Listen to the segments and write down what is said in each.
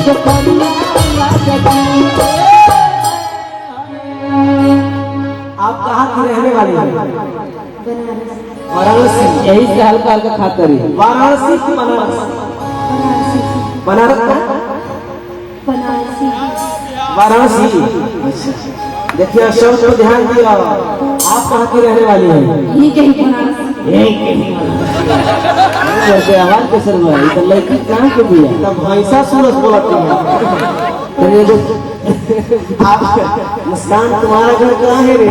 आप कहाँ की रहने वाली हैं? वाराणसी। यही से हल्का हल्का खातर ही। वाराणसी की बनारस? बनारस का बनारसी। वाराणसी। देखिए शब्द को ध्यान दिया। आप कहाँ की रहने वाली हैं? ये कहीं बनारस। जैसे आवाज कैसे हुआ? तो लड़की कहाँ के भी है? तब भैंसा सूरज बोलती है। आप मुस्कान तुम्हारा घर कहाँ है रे?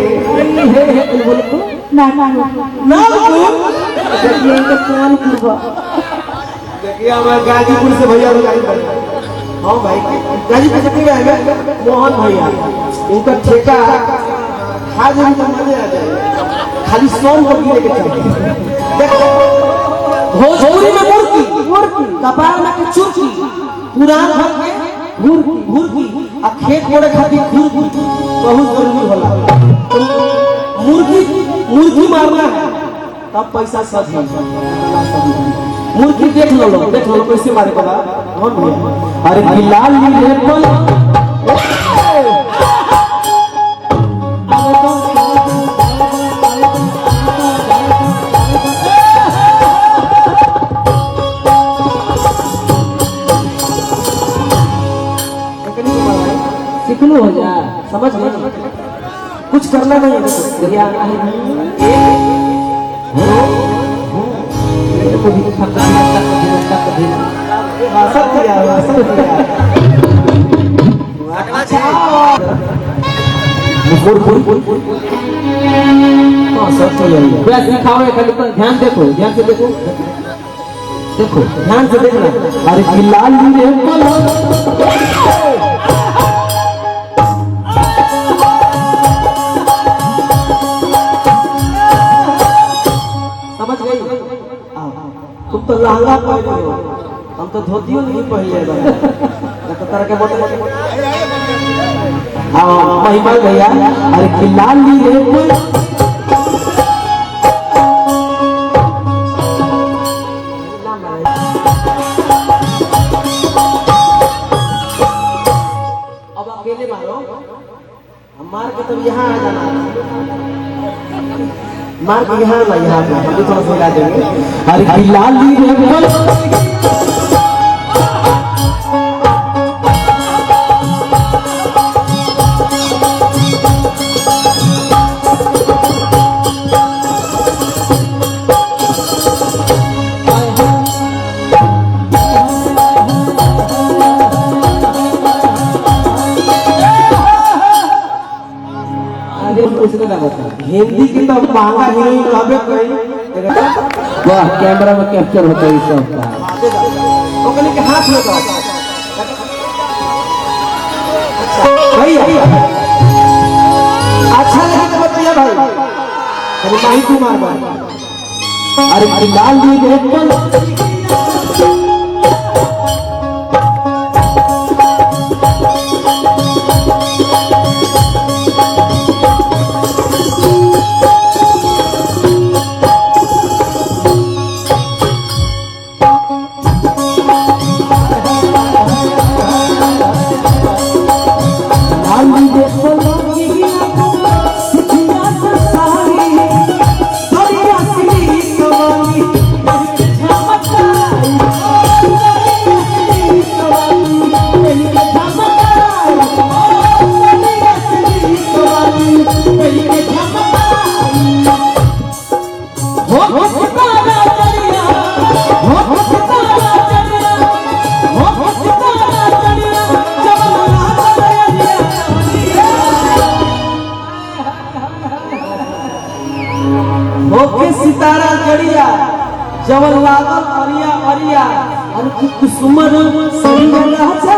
देखिए मैं गाजीपुर से भैया हाँ भाई गाजीपुर से क्यों आएगा? मोहन भैया उनका ठेका आज हम तो मजे आ जाएगा। खाली सोम को लेके चलते भोजपुरी में मुर्गी कपाल में चुरकी पुरान भर के घुरकी आ खेत कोड़े खातिर घुरकी बहुत जरूरी होला। मुर्गी मारना है तब पैसा सही। मुर्गी देख लो कैसे मारे का कौन भैया? अरे बिलाल रे पल सिखलू हो जा। समझ गए? कुछ करना नहीं है। देखिए ध्यान देखो ध्यान से देखो ध्यान से देखना। अरे बिलाल समझ गई? तुम तो लहंगा पहने हो, हम तो धोतियो नहीं पहने तरह के मोटे महिमा भैया। अरे बिलाल अब अकेले मारो, हम मार के तब यहाँ आ जाना। मार के यहाँ ना यहाँ पे हम थोड़ा सा हिला देंगे। अरे बिलाल हिंदी की तो महंगा हीरोइन कबे कोई वाह कैमरा में कैप्चर होता है सब का। ओकने के हाथ में दो। भाई अच्छा लगे तो बताइए भाई। अरे माही कुमार भाई। अरे बिलाल सितारा जड़िया जवल लागल अरिया अरिया कुसुमर सरिया राजा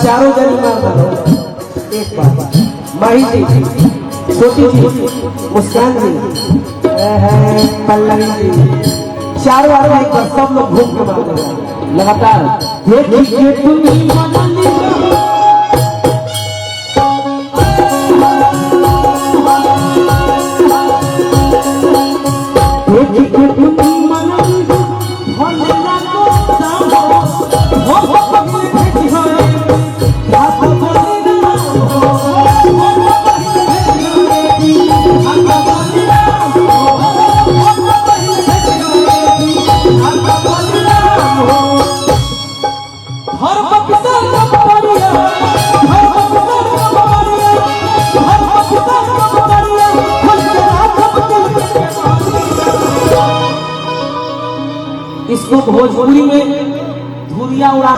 चारों जनी मार दो एक बार। माही जी, छोटी जी, मुस्कान जी, पल्लवी जी, चारों आदमी एक बार सब लोग घूम के मार देगा लगातार। देखिए तुम इसको भोजपुरी में धुरिया उड़ा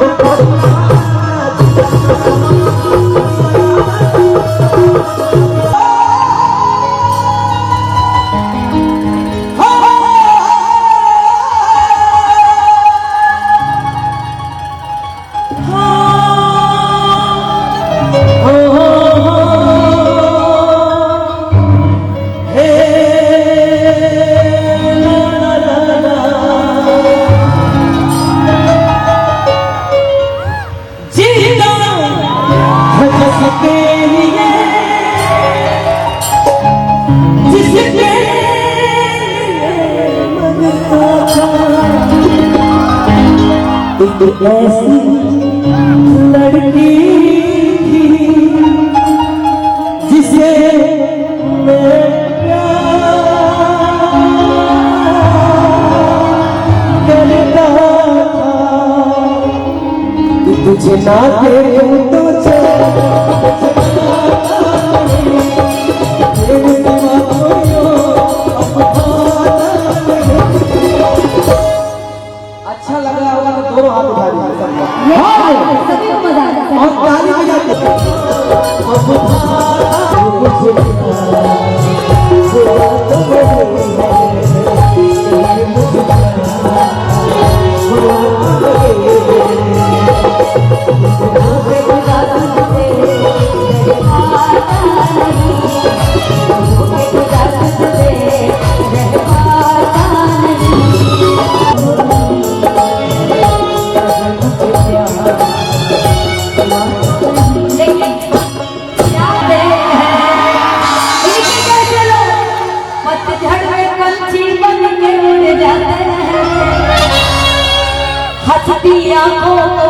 ऐसी लड़की थी जिसे मैं प्यार करता था, तुझे ना देखूं तो अच्छा लग रहा होगा तो दोनों हाथ उठा दीजिए सभी को मजा आता है। और ताली बजाते हंसती आंखों